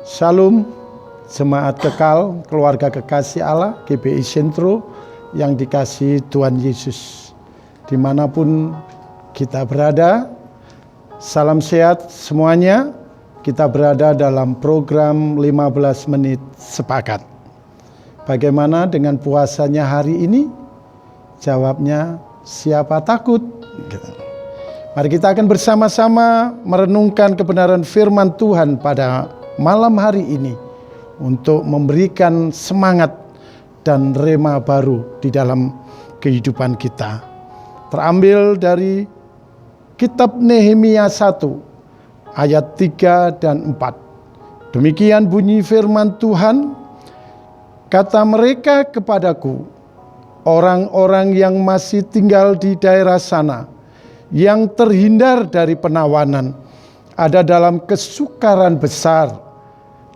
Shalom, jemaat kekal, keluarga kekasih Allah, GBI Sentro yang dikasihi Tuhan Yesus. Dimanapun kita berada, salam sehat semuanya. Kita berada dalam program 15 menit sepakat. Bagaimana dengan puasanya hari ini? Jawabnya, siapa takut? Mari kita akan bersama-sama merenungkan kebenaran firman Tuhan pada malam hari ini untuk memberikan semangat dan rema baru di dalam kehidupan kita. Terambil dari kitab Nehemia 1 ayat 3 dan 4. Demikian bunyi firman Tuhan, kata mereka kepadaku, orang-orang yang masih tinggal di daerah sana, yang terhindar dari penawanan, ada dalam kesukaran besar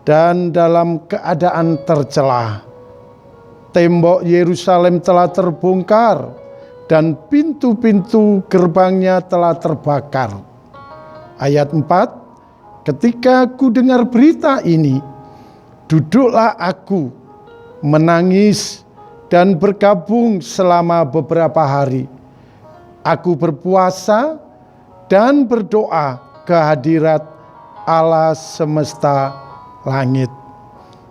dan dalam keadaan tercela. Tembok Yerusalem telah terbongkar dan pintu-pintu gerbangnya telah terbakar. Ayat 4, ketika ku dengar berita ini, duduklah aku menangis dan berkabung selama beberapa hari. Aku berpuasa dan berdoa kehadirat Allah semesta langit.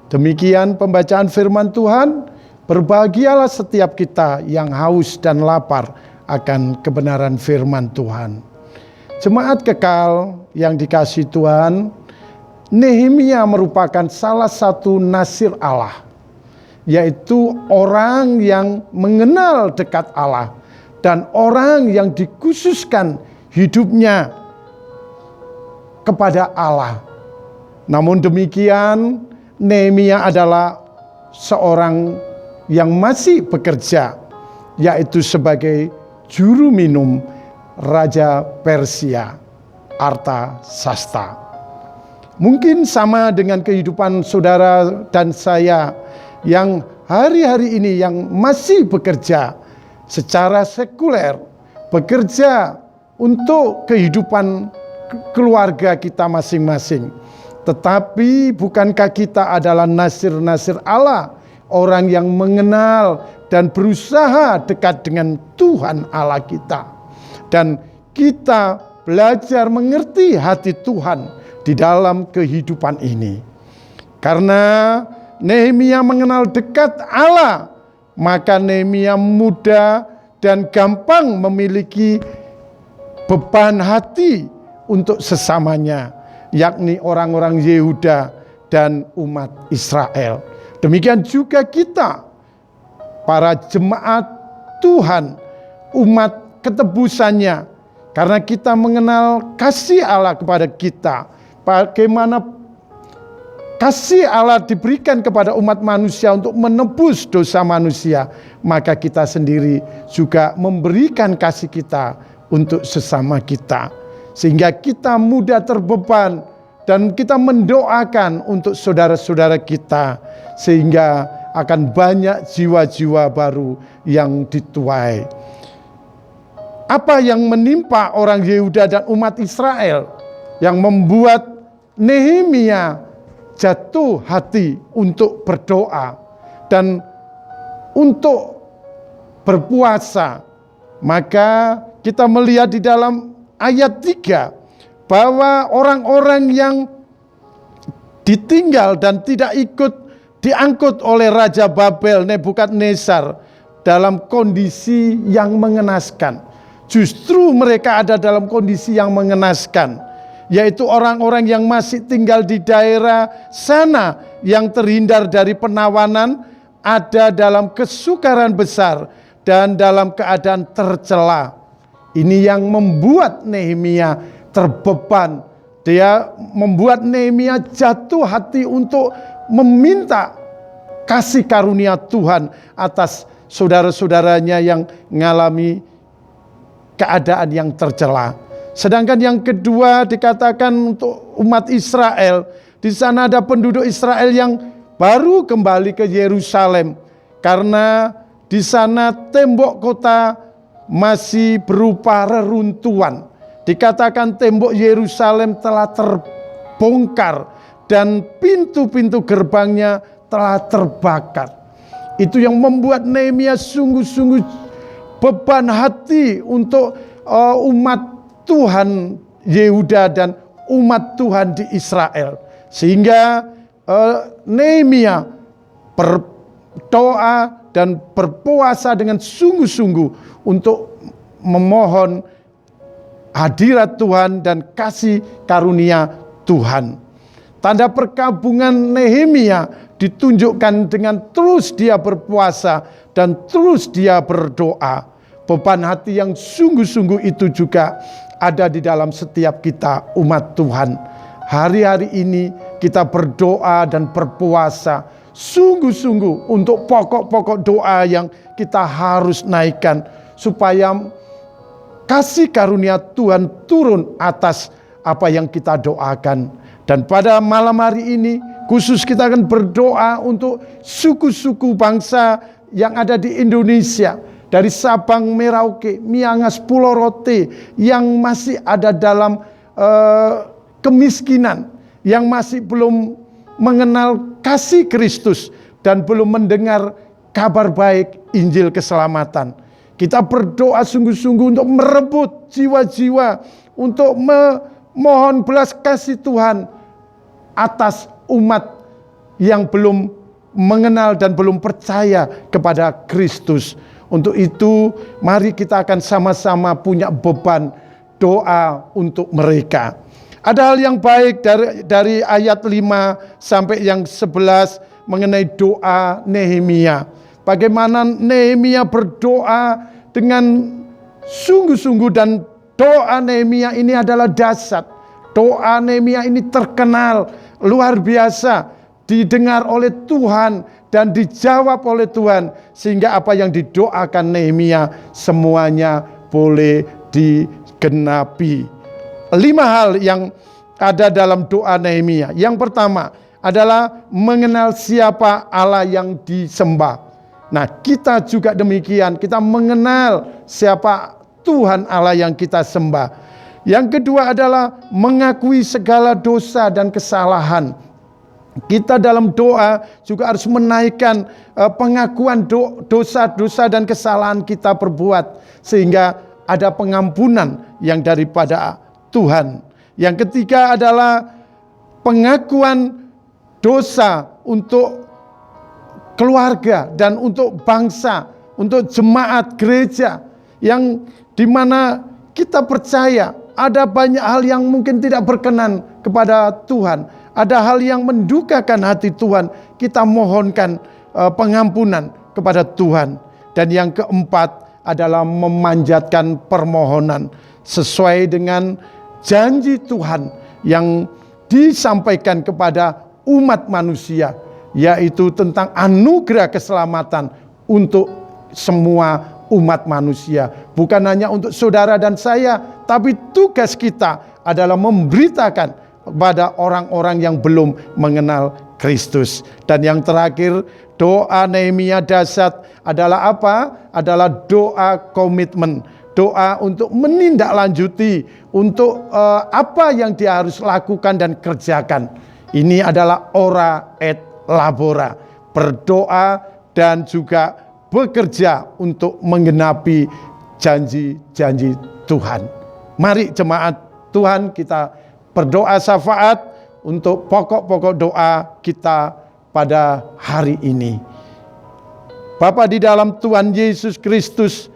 Demikian pembacaan firman Tuhan. Berbahagialah setiap kita yang haus dan lapar akan kebenaran firman Tuhan. Jemaat kekal yang dikasihi Tuhan, Nehemia merupakan salah satu nasir Allah, yaitu orang yang mengenal dekat Allah dan orang yang dikhususkan hidupnya kepada Allah. Namun demikian, Nehemia adalah seorang yang masih bekerja, yaitu sebagai juru minum Raja Persia, Artasasta. Mungkin sama dengan kehidupan saudara dan saya yang hari-hari ini yang masih bekerja secara sekuler, bekerja untuk kehidupan keluarga kita masing-masing. Tetapi bukankah kita adalah nasir-nasir Allah, orang yang mengenal dan berusaha dekat dengan Tuhan Allah kita. Dan kita belajar mengerti hati Tuhan di dalam kehidupan ini. Karena Nehemia mengenal dekat Allah, maka Nehemia mudah dan gampang memiliki beban hati untuk sesamanya, yakni orang-orang Yehuda dan umat Israel. Demikian juga kita, para jemaat Tuhan, umat ketebusannya, karena kita mengenal kasih Allah kepada kita, bagaimana kasih Allah diberikan kepada umat manusia untuk menebus dosa manusia, maka kita sendiri juga memberikan kasih kita untuk sesama kita. Sehingga kita mudah terbeban dan kita mendoakan untuk saudara-saudara kita, sehingga akan banyak jiwa-jiwa baru yang dituai. Apa yang menimpa orang Yehuda dan umat Israel yang membuat Nehemia jatuh hati untuk berdoa dan untuk berpuasa? Maka kita melihat di dalam ayat 3 bahwa orang-orang yang ditinggal dan tidak diangkut oleh Raja Babel Nebukadnezar dalam kondisi yang mengenaskan. Justru mereka ada dalam kondisi yang mengenaskan, yaitu orang-orang yang masih tinggal di daerah sana yang terhindar dari penawanan, ada dalam kesukaran besar dan dalam keadaan tercela. Ini yang membuat Nehemia terbeban. Dia membuat Nehemia jatuh hati untuk meminta kasih karunia Tuhan atas saudara-saudaranya yang mengalami keadaan yang tercela. Sedangkan yang kedua dikatakan untuk umat Israel. Di sana ada penduduk Israel yang baru kembali ke Yerusalem, karena di sana tembok kota masih berupa reruntuhan. Dikatakan tembok Yerusalem telah terbongkar dan pintu-pintu gerbangnya telah terbakar. Itu yang membuat Nehemia sungguh-sungguh beban hati untuk umat Tuhan Yehuda dan umat Tuhan di Israel. Sehingga Nehemia berdoa dan berpuasa dengan sungguh-sungguh untuk memohon hadirat Tuhan dan kasih karunia Tuhan. Tanda perkabungan Nehemia ditunjukkan dengan terus dia berpuasa dan terus dia berdoa. Beban hati yang sungguh-sungguh itu juga ada di dalam setiap kita umat Tuhan. Hari-hari ini kita berdoa dan berpuasa sungguh-sungguh untuk pokok-pokok doa yang kita harus naikkan supaya kasih karunia Tuhan turun atas apa yang kita doakan. Dan pada malam hari ini khusus kita akan berdoa untuk suku-suku bangsa yang ada di Indonesia, dari Sabang, Merauke, Miangas, Pulau Rote, yang masih ada dalam kemiskinan, yang masih belum mengenal kasih Kristus dan belum mendengar kabar baik Injil keselamatan. Kita berdoa sungguh-sungguh untuk merebut jiwa-jiwa, untuk memohon belas kasih Tuhan atas umat yang belum mengenal dan belum percaya kepada Kristus. Untuk itu mari kita akan sama-sama punya beban doa untuk mereka. Ada hal yang baik dari ayat 5 sampai yang 11 mengenai doa Nehemia. Bagaimana Nehemia berdoa dengan sungguh-sungguh, dan doa Nehemia ini adalah dahsyat. Doa Nehemia ini terkenal, luar biasa, didengar oleh Tuhan dan dijawab oleh Tuhan, sehingga apa yang didoakan Nehemia semuanya boleh digenapi. 5 hal yang ada dalam doa Nehemia. Yang pertama adalah mengenal siapa Allah yang disembah. Nah, kita juga demikian, kita mengenal siapa Tuhan Allah yang kita sembah. Yang kedua adalah mengakui segala dosa dan kesalahan. Kita dalam doa juga harus menaikkan pengakuan dosa-dosa dan kesalahan kita perbuat, sehingga ada pengampunan yang daripada Tuhan. Yang ketiga adalah pengakuan dosa untuk keluarga dan untuk bangsa, untuk jemaat gereja, yang dimana kita percaya ada banyak hal yang mungkin tidak berkenan kepada Tuhan, ada hal yang mendukakan hati Tuhan, kita mohonkan pengampunan kepada Tuhan. Dan yang keempat adalah memanjatkan permohonan sesuai dengan janji Tuhan yang disampaikan kepada umat manusia, yaitu tentang anugerah keselamatan untuk semua umat manusia. Bukan hanya untuk saudara dan saya, tapi tugas kita adalah memberitakan kepada orang-orang yang belum mengenal Kristus. Dan yang terakhir, doa Nehemia dahsyat adalah apa? Adalah doa komitmen. Doa untuk menindaklanjuti untuk apa yang dia harus lakukan dan kerjakan. Ini adalah ora et labora, berdoa dan juga bekerja untuk menggenapi janji-janji Tuhan. Mari jemaat Tuhan, kita berdoa syafaat untuk pokok-pokok doa kita pada hari ini. Bapa di dalam Tuhan Yesus Kristus,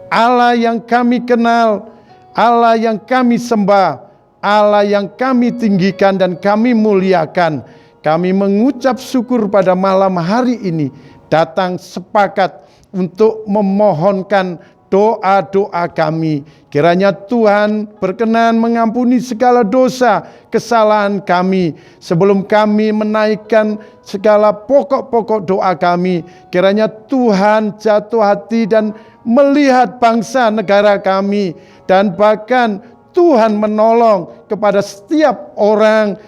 Allah yang kami kenal, Allah yang kami sembah, Allah yang kami tinggikan dan kami muliakan, kami mengucap syukur pada malam hari ini, datang sepakat untuk memohonkan doa-doa kami. Kiranya Tuhan berkenan mengampuni segala dosa, kesalahan kami. Sebelum kami menaikkan segala pokok-pokok doa kami, kiranya Tuhan jatuh hati dan melihat bangsa negara kami, dan bahkan Tuhan menolong kepada setiap orang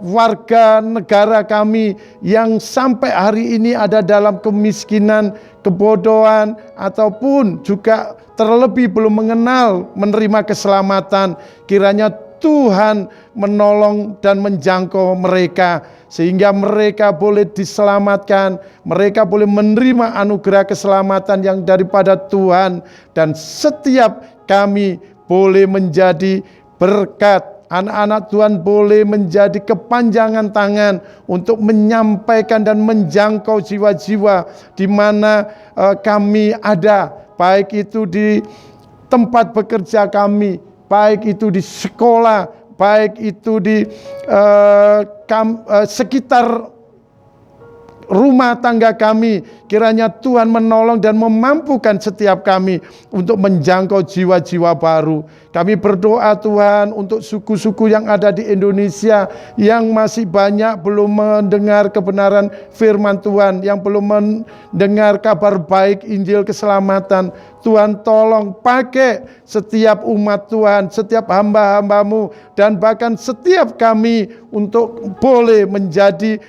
warga negara kami yang sampai hari ini ada dalam kemiskinan, kebodohan, ataupun juga terlebih belum mengenal menerima keselamatan. Kiranya Tuhan menolong dan menjangkau mereka, sehingga mereka boleh diselamatkan, mereka boleh menerima anugerah keselamatan yang daripada Tuhan, dan setiap kami boleh menjadi berkat. Anak-anak Tuhan boleh menjadi kepanjangan tangan untuk menyampaikan dan menjangkau jiwa-jiwa di mana kami ada, baik itu di tempat bekerja kami, baik itu di sekolah, baik itu di sekitar rumah tangga kami. Kiranya Tuhan menolong dan memampukan setiap kami untuk menjangkau jiwa-jiwa baru. Kami berdoa Tuhan untuk suku-suku yang ada di Indonesia yang masih banyak belum mendengar kebenaran firman Tuhan, yang belum mendengar kabar baik Injil keselamatan. Tuhan tolong pakai setiap umat Tuhan, setiap hamba-hambamu, dan bahkan setiap kami untuk boleh menjadi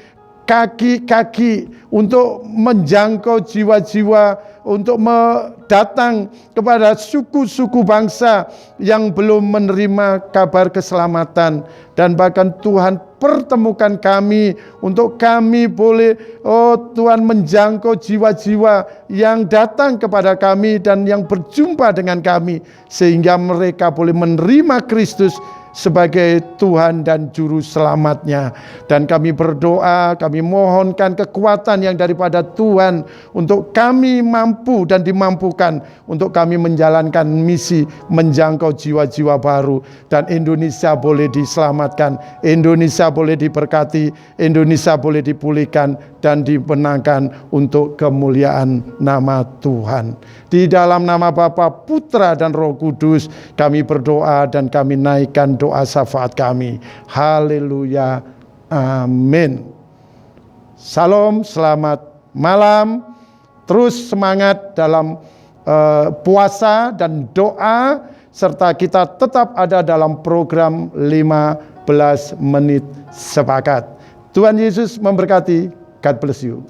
kaki-kaki untuk menjangkau jiwa-jiwa, untuk datang kepada suku-suku bangsa yang belum menerima kabar keselamatan. Dan bahkan Tuhan pertemukan kami untuk kami boleh, Tuhan, menjangkau jiwa-jiwa yang datang kepada kami dan yang berjumpa dengan kami, sehingga mereka boleh menerima Kristus sebagai Tuhan dan Juru Selamatnya. Dan kami berdoa, kami mohonkan kekuatan yang daripada Tuhan untuk kami mampu dan dimampukan untuk kami menjalankan misi menjangkau jiwa-jiwa baru, dan Indonesia boleh diselamatkan, Indonesia boleh diberkati, Indonesia boleh dipulihkan dan dimenangkan untuk kemuliaan nama Tuhan. Di dalam nama Bapa, Putra dan Roh Kudus kami berdoa dan kami naikkan doa syafaat kami. Haleluya. Amin. Salam, selamat malam. Terus semangat dalam puasa dan doa, serta kita tetap ada dalam program 15 menit sepakat. Tuhan Yesus memberkati. God bless you.